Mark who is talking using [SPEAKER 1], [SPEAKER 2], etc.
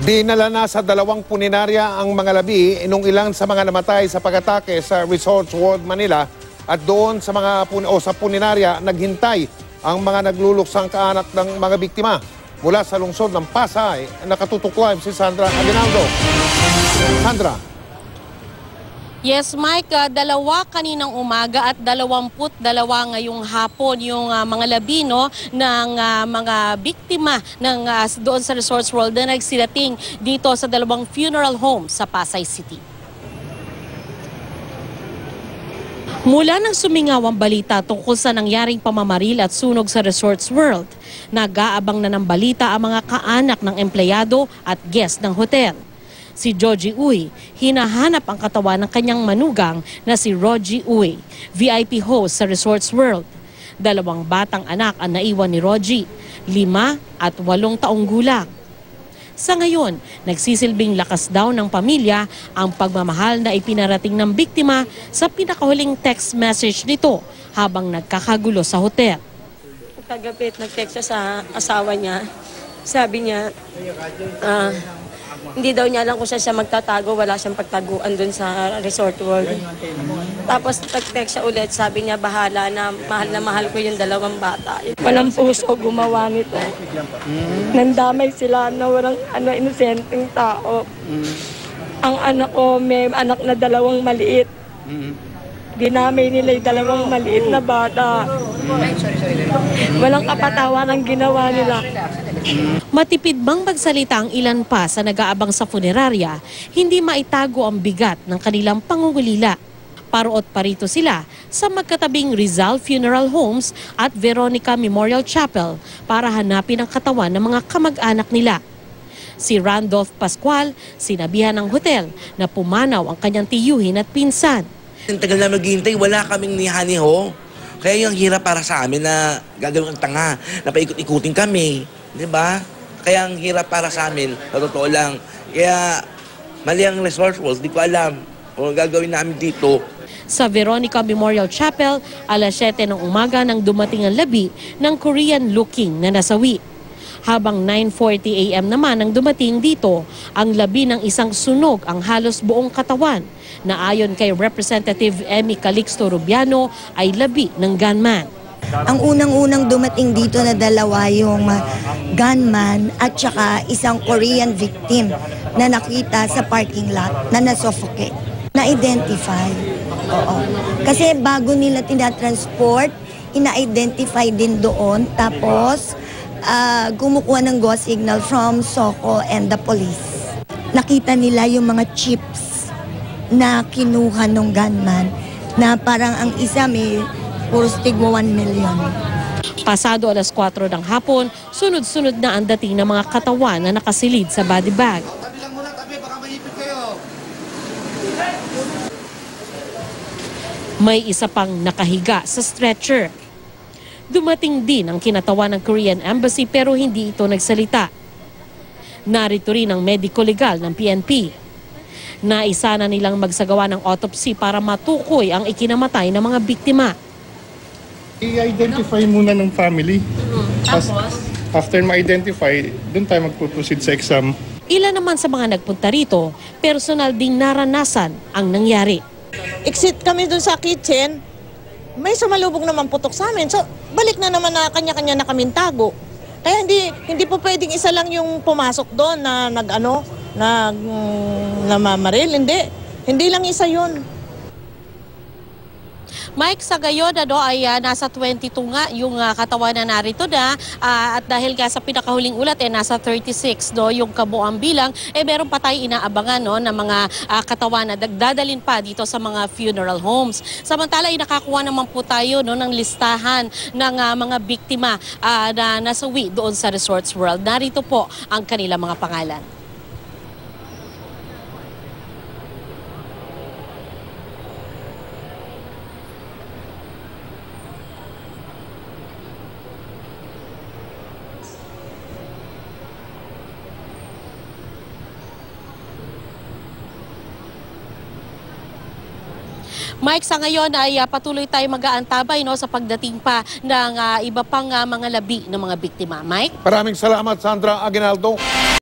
[SPEAKER 1] Dinala na sa dalawang puninarya ang mga labi nung ilang sa mga namatay sa pag-atake sa Resorts World Manila at doon sa mga sa puninarya naghintay ang mga nagluluksang kaanak ng mga biktima. Mula sa lungsod ng Pasay, nakatutok live si Sandra Aguinaldo. Sandra.
[SPEAKER 2] Yes, Mike, dalawa kaninang umaga at 22 ngayong hapon yung mga labi ng mga biktima ng doon sa Resorts World na nagsilating dito sa dalawang funeral home sa Pasay City. Mula nang sumingaw ang balita tungkol sa nangyaring pamamaril at sunog sa Resorts World, nag-aabang na ng balita ang mga kaanak ng empleyado at guest ng hotel. Si Joji Uy, hinahanap ang katawan ng kanyang manugang na si Roji Uy, VIP host sa Resorts World. 2 batang anak ang naiwan ni Roji, 5 at 8 taong gulang. Sa ngayon, nagsisilbing lakas daw ng pamilya ang pagmamahal na ipinarating ng biktima sa pinakahuling text message nito habang nagkakagulo sa hotel.
[SPEAKER 3] Kagabi nag-text siya sa asawa niya. Sabi niya, hindi daw niya alam kung siya magtatago, wala siyang pagtaguan dun sa Resort World. Tapos nag-text siya ulit, sabi niya bahala na mahal ko yung 2 bata. Walang puso gumawa nito. Nandamay sila na walang inosenteng tao. Ang anak ko, may anak na 2 maliit. Dinamay nila yung 2 maliit na bata. Walang kapatawaran ang ginawa nila.
[SPEAKER 2] Matipid bang magsalita ang ilan pa sa nag-aabang sa punerarya, hindi maitago ang bigat ng kanilang pangungulila. Paroot parito sila sa magkatabing Rizal Funeral Homes at Veronica Memorial Chapel para hanapin ang katawan ng mga kamag-anak nila. Si Randolph Pascual, sinabihan ng hotel na pumanaw ang kanyang tiyuhin at pinsan.
[SPEAKER 4] Ang tagal na maghihintay, wala kaming nihaniho. Kaya yung hirap para sa amin na gagawin ang tanga, na paikot-ikutin kami. Diba? Kaya ang hirap para sa amin, sa totoo lang. Kaya mali ang Resort World, di ko alam kung gagawin namin dito.
[SPEAKER 2] Sa Veronica Memorial Chapel, alas 7 ng umaga nang dumating ang labi ng Korean-looking na nasawi. Habang 9:40 AM naman nang dumating dito, ang labi ng isang sunog ang halos buong katawan na ayon kay Representative Emmy Calixto Rubiano ay labi ng gunman.
[SPEAKER 5] Ang unang-unang dumating dito na 2 yung gunman at saka isang Korean victim na nakita sa parking lot na nasuffocate. Na-identify. Oo. Kasi bago nila tinatransport, ina-identify din doon. Tapos, gumukuha ng go signal from SOCO and the police. Nakita nila yung mga chips na kinuha ng gunman na parang ang isa may puros tigwa 1 million.
[SPEAKER 2] Pasado alas 4 ng hapon, sunod-sunod na ang dating ng mga katawan na nakasilid sa body bag. May isa pang nakahiga sa stretcher. Dumating din ang kinatawan ng Korean Embassy pero hindi ito nagsalita. Narito rin ang medico legal ng PNP. Naisa na nilang magsagawa ng autopsy para matukoy ang ikinamatay ng mga biktima.
[SPEAKER 6] I-identify muna ng family. Tapos? After ma-identify, doon tayo magpuproceed sa exam.
[SPEAKER 2] Ilan naman sa mga nagpunta rito, personal ding naranasan ang nangyari.
[SPEAKER 7] Exit kami doon sa kitchen, may sumalubog naman putok sa amin. So, balik na naman na kanya-kanya na kaming tago. Kaya hindi po pwedeng isa lang yung pumasok doon na namamaril. Hindi lang isa yun.
[SPEAKER 2] Mike, sa gayon ay nasa 22 nga yung katawan na narito na at dahil nga sa pinakahuling ulat nasa 36 yung kabuang bilang, meron pa tayo inaabangan ng mga katawan na dadalhin pa dito sa mga funeral homes. Samantala nakakuha naman po tayo ng listahan ng mga biktima na nasawi doon sa Resorts World. Narito po ang kanilang mga pangalan. Mike, sa ngayon ay patuloy tayo mag-aantabay sa pagdating pa ng iba pang mga labi ng mga biktima. Mike?
[SPEAKER 1] Maraming salamat, Sandra Aguinaldo.